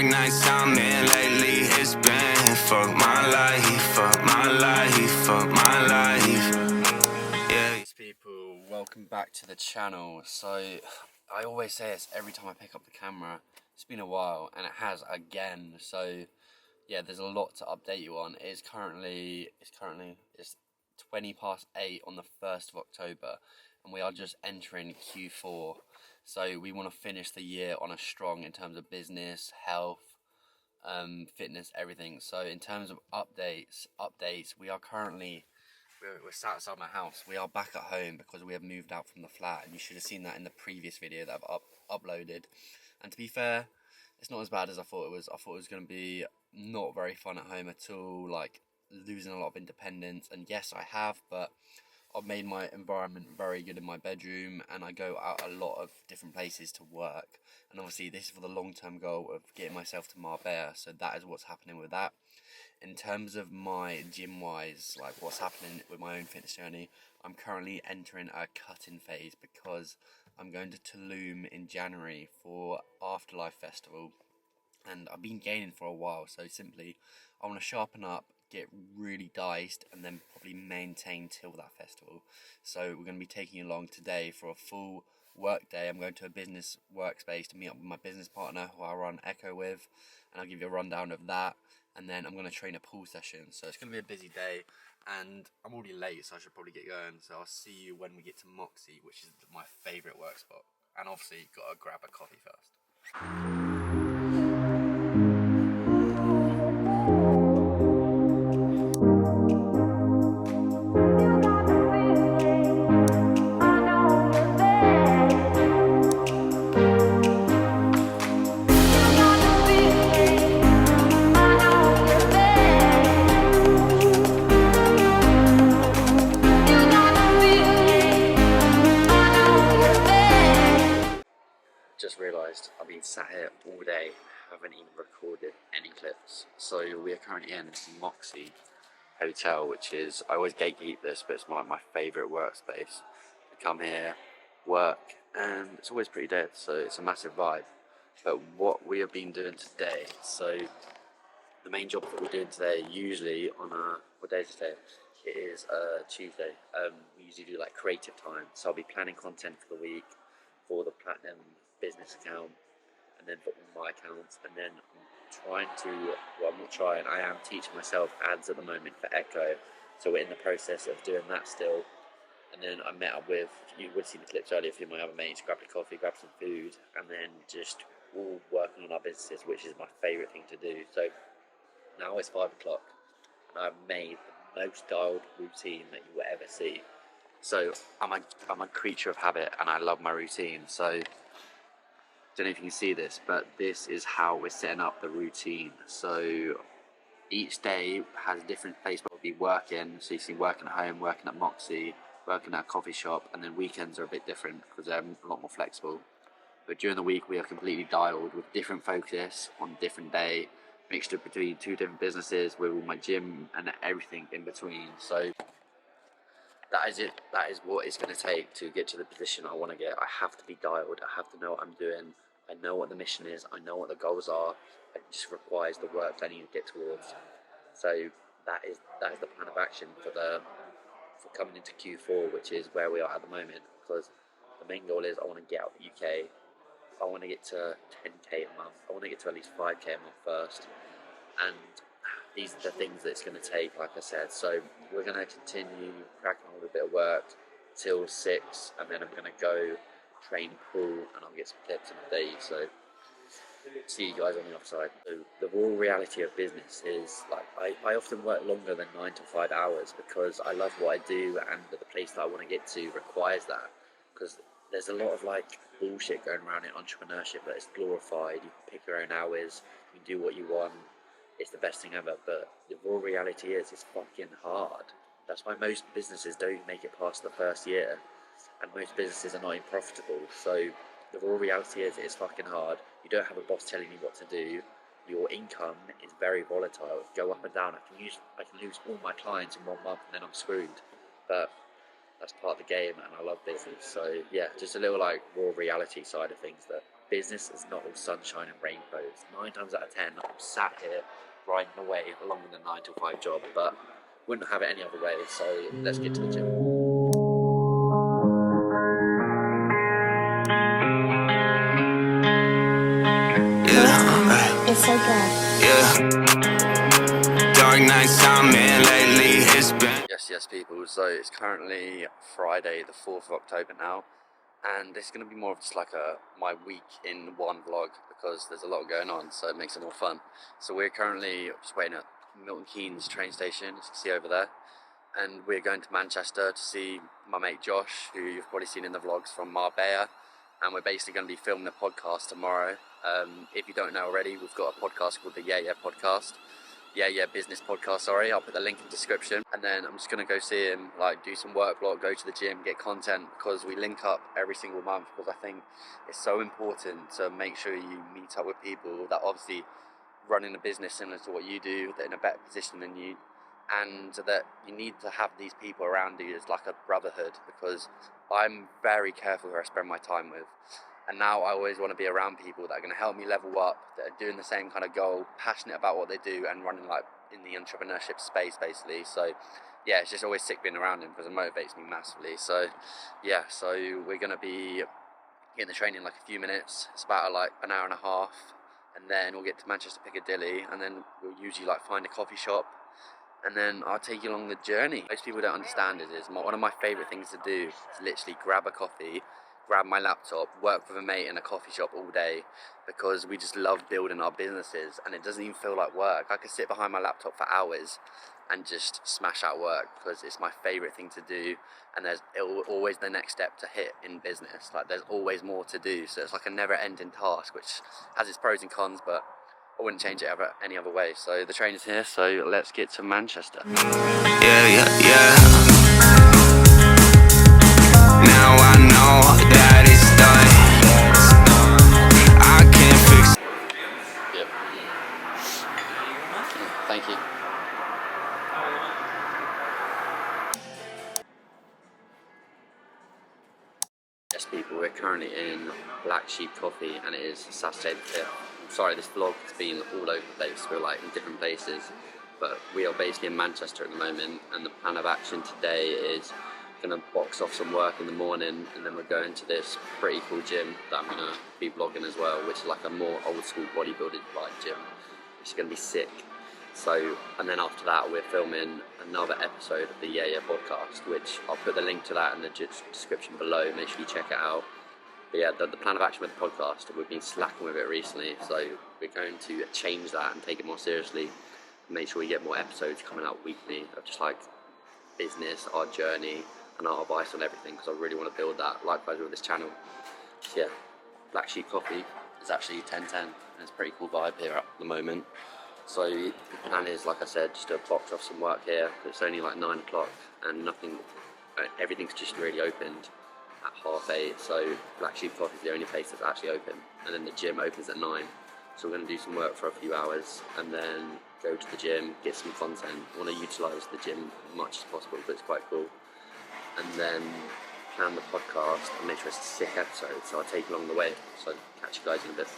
Dark nights I'm in lately, it's been fuck my life, fuck my life, fuck my life. Yeah. People, welcome back to the channel. So I always say this every time I pick up the camera. It's been a while and it has again. So yeah, there's a lot to update you on. It's 20 past 8 on the 1st of October and we are just entering Q4. So we want to finish the year on a strong in terms of business, health, fitness, everything. So in terms of updates, we are currently we're sat outside my house. We are back at home because we have moved out from the flat, and you should have seen that in the previous video that I've uploaded. And to be fair, it's not as bad as I thought it was. I thought it was going to be not very fun at home at all, like losing a lot of independence. And yes, I have, but I've made my environment very good in my bedroom, and I go out a lot of different places to work. And obviously this is for the long-term goal of getting myself to Marbella, so that is what's happening with that. In terms of my gym-wise, like what's happening with my own fitness journey, I'm currently entering a cutting phase because I'm going to Tulum in January for Afterlife Festival. And I've been gaining for a while, so simply I want to sharpen up, get really diced, and then probably maintain till that festival. So we're going to be taking you along today for a full work day. I'm going to a business workspace to meet up with my business partner who I run Echo with, and I'll give you a rundown of that. And then I'm going to train a pool session, so it's going to be a busy day, and I'm already late, so I should probably get going. So I'll see you when we get to Moxie, which is my favourite work spot. And obviously got to grab a coffee first. Just realised I've been sat here all day, haven't even recorded any clips. So we are currently in Moxie Hotel, which is, I always gatekeep this, but it's like my favourite workspace. I come here, work, and it's always pretty dead, so it's a massive vibe. But what we have been doing today, so the main job that we're doing today, usually on what day is it today? It is Tuesday. We usually do like creative time, so I'll be planning content for the week for the Platinum business account, and then for all my accounts, and then I am teaching myself ads at the moment for Echo, so we're in the process of doing that still. And then I met up with, you would see the clips earlier, a few of my other mates, grabbed a coffee, grabbed some food, and then just all working on our businesses, which is my favourite thing to do. So now it's 5 o'clock, and I've made the most dialed routine that you will ever see. So I'm a creature of habit, and I love my routine. So don't know if you can see this, but this is how we're setting up the routine. So each day has a different place where we'll be working. So you see working at home, working at Moxie, working at a coffee shop, and then weekends are a bit different because they're a lot more flexible. But during the week we are completely dialed with different focus on different day, mixture between two different businesses with all my gym and everything in between. So that is it. That is what it's going to take to get to the position I want to get. I have to be dialed. I have to know what I'm doing. I know what the mission is. I know what the goals are. It just requires the work that I need to get towards. So that is the plan of action for coming into Q4, which is where we are at the moment. Because the main goal is I want to get out of the UK. I want to get to 10k a month. I want to get to at least 5k a month first. And these are the things that it's going to take, like I said. So we're going to continue cracking on with a bit of work till 6, and then I'm going to go train pool, and I'll get some clips in the day. So see you guys on the offside. So the raw reality of business is, like, I often work longer than 9 to 5 hours because I love what I do, and the place that I want to get to requires that. Because there's a lot of like bullshit going around in entrepreneurship that is glorified. You can pick your own hours, you can do what you want. It's the best thing ever, but the raw reality is it's fucking hard. That's why most businesses don't make it past the first year, and most businesses are not even profitable. So the raw reality is it's fucking hard. You don't have a boss telling you what to do. Your income is very volatile. Go up and down. I can lose all my clients in 1 month and then I'm screwed. But that's part of the game, and I love business. So yeah, just a little like raw reality side of things that business is not all sunshine and rainbows. 9 times out of 10, I'm sat here grinding away along with a 9 to 5 job, but wouldn't have it any other way. So let's get to the gym. Yeah, It's so good. yeah. Dark nights I'm in lately, it's been. Yes, people. So it's currently Friday, the 4th of October now, and this is going to be more of just like my week in one vlog because there's a lot going on, so it makes it more fun. So we're currently just waiting at Milton Keynes train station, as you can see over there, and we're going to Manchester to see my mate Josh, who you've probably seen in the vlogs from Marbella, and we're basically going to be filming a podcast tomorrow. If you don't know already, we've got a podcast called the Yeah Podcast. Yeah Business Podcast, sorry. I'll put the link in the description. And then I'm just going to go see him, like do some work vlog, go to the gym, get content, because we link up every single month, because I think it's so important to make sure you meet up with people that obviously running a business similar to what you do, that are in a better position than you, and that you need to have these people around you as like a brotherhood, because I'm very careful who I spend my time with. And now I always want to be around people that are going to help me level up, that are doing the same kind of goal, passionate about what they do, and running like in the entrepreneurship space, basically. So yeah, it's just always sick being around him because it motivates me massively. So yeah, so we're going to be getting the train in like a few minutes. It's about like an hour and a half, and then we'll get to Manchester Piccadilly, and then we'll usually like find a coffee shop, and then I'll take you along the journey. Most people don't understand it is one of my favourite things to do is literally grab a coffee, grab my laptop, work with a mate in a coffee shop all day, because we just love building our businesses and it doesn't even feel like work. I could sit behind my laptop for hours and just smash out work because it's my favourite thing to do, and there's always the next step to hit in business. Like there's always more to do, so it's like a never-ending task, which has its pros and cons, but I wouldn't change it any other way. So the train is here, so let's get to Manchester. Yeah. Now I know that it's done. I can't fix. Yep. Thank you. Yes, people, we're currently in Black Sheep Coffee, and it is Saturday the 5th. Sorry, this vlog has been all over the place. We're like in different places, but we are basically in Manchester at the moment, and the plan of action today is going to box off some work in the morning, and then we're going to this pretty cool gym that I'm going to be vlogging as well, which is like a more old school bodybuilding like gym, which is going to be sick. So, and then after that we're filming another episode of the Yeah podcast, which I'll put the link to that in the description below. Make sure you check it out. But yeah, the plan of action with the podcast, we've been slacking with it recently, so we're going to change that and take it more seriously. Make sure we get more episodes coming out weekly of just like business, our journey, and our advice on everything, because I really want to build that. Likewise with this channel. So yeah, Black Sheep Coffee is actually 10:10, and it's a pretty cool vibe here at the moment. So the plan is, like I said, just to box off some work here. It's only like 9 o'clock and everything's just really opened at 8:30. So Black Sheep Coffee is the only place that's actually open, and then the gym opens at 9. So we're going to do some work for a few hours and then go to the gym, get some content. I want to utilise the gym as much as possible, but it's quite cool. And then plan the podcast and make sure it's a sick episode, so I'll take you along the way. So catch you guys in a bit.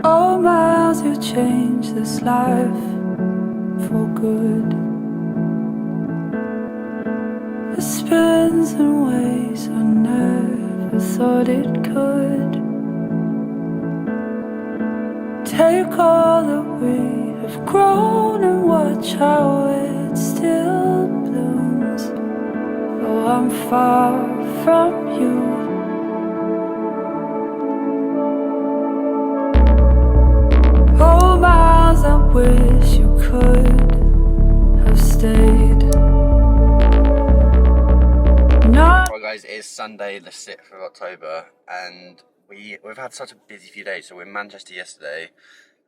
Oh, miles you change this life for good. It spins in ways I never thought it could. Take all that we have grown and watch how it still blooms. Oh, I'm far from you. Oh, miles I wish you could have stayed. Not Right guys, it is Sunday the 6th of October, and we've had such a busy few days. So we're in Manchester yesterday,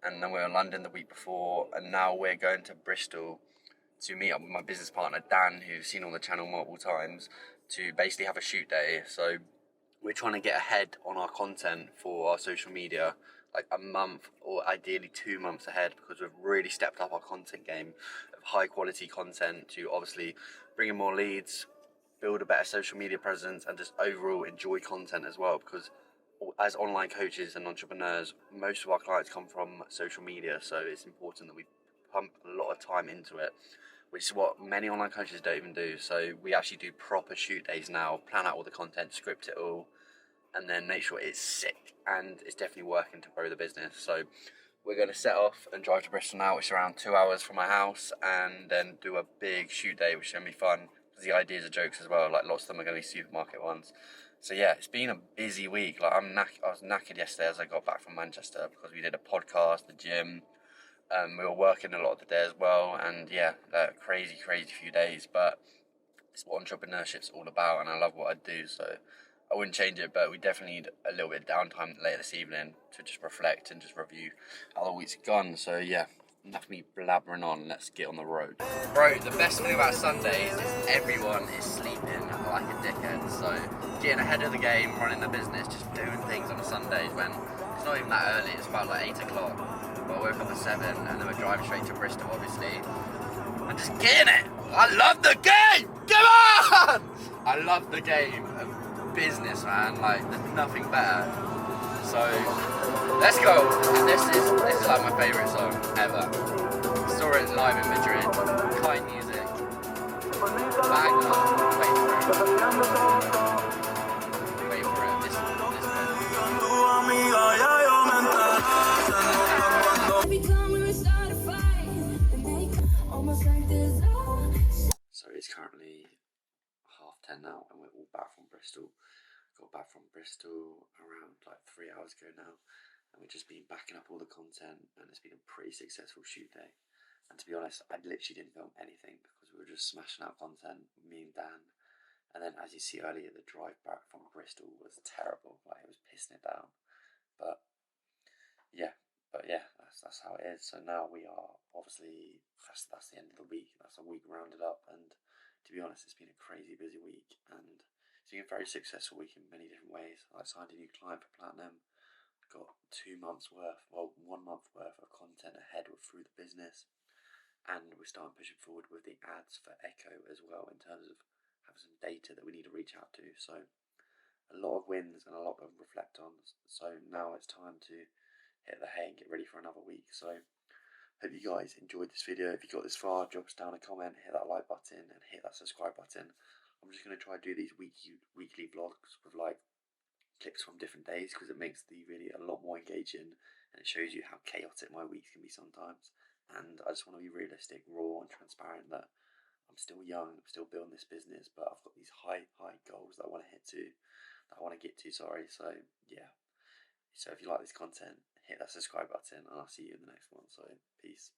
and then we were in London the week before, and now we're going to Bristol to meet up with my business partner Dan, who's seen on the channel multiple times, to basically have a shoot day. So we're trying to get ahead on our content for our social media. like a month or ideally 2 months ahead, because we've really stepped up our content game of high quality content to obviously bring in more leads, build a better social media presence, and just overall enjoy content as well, because as online coaches and entrepreneurs, most of our clients come from social media, so it's important that we pump a lot of time into it, which is what many online coaches don't even do. So we actually do proper shoot days now, plan out all the content, script it all, and then make sure it's sick, and it's definitely working to grow the business. So we're going to set off and drive to Bristol now, which is around 2 hours from my house, and then do a big shoot day, which is going to be fun. The ideas are jokes as well, like lots of them are going to be supermarket ones. So yeah, it's been a busy week. Like I was knackered yesterday as I got back from Manchester, because we did a podcast, the gym, we were working a lot of the day as well, and yeah, crazy few days, but it's what entrepreneurship's all about, and I love what I do, so I wouldn't change it. But we definitely need a little bit of downtime later this evening to just reflect and just review how the week's gone. So yeah, enough of me blabbering on, let's get on the road. Bro, the best thing about Sundays is everyone is sleeping like a dickhead, so getting ahead of the game, running the business, just doing things on Sundays when it's not even that early, it's about like 8 o'clock. But I woke up at 7 and then we're driving straight to Bristol, obviously, and just getting it. I love the game! Come on! I love the game of business, man. Like, there's nothing better. So, let's go. And this is like my favourite song ever. Saw it live in Madrid. Kite music. Bang on. Wait for it. Wait for it. This bit. So it's currently 10:30 now, and we're all back from Bristol. Got back from Bristol around like 3 hours ago now, and we've just been backing up all the content, and it's been a pretty successful shoot day. And to be honest, I literally didn't film anything because we were just smashing out content, me and Dan. And then, as you see earlier, the drive back from Bristol was terrible. Like, it was pissing it down. But yeah, that's how it is. So now we are obviously that's the end of the week. That's a week rounded up, and to be honest, it's been a crazy busy week, and it's been a very successful week in many different ways. I signed a new client for Platinum, got 1 month worth of content ahead through the business, and we're starting pushing forward with the ads for Echo as well, in terms of having some data that we need to reach out to. So a lot of wins and a lot of reflect on. So now it's time to hit the hay and get ready for another week. So hope you guys enjoyed this video. If you got this far, drop us down a comment, hit that like button, and hit that subscribe button. I'm just going to try to do these weekly vlogs with like clips from different days, because it makes the video a lot more engaging, and it shows you how chaotic my weeks can be sometimes. And I just want to be realistic, raw, and transparent that I'm still young, I'm still building this business, but I've got these high goals that I want to get to. So yeah. So if you like this content, hit that subscribe button, and I'll see you in the next one. So peace.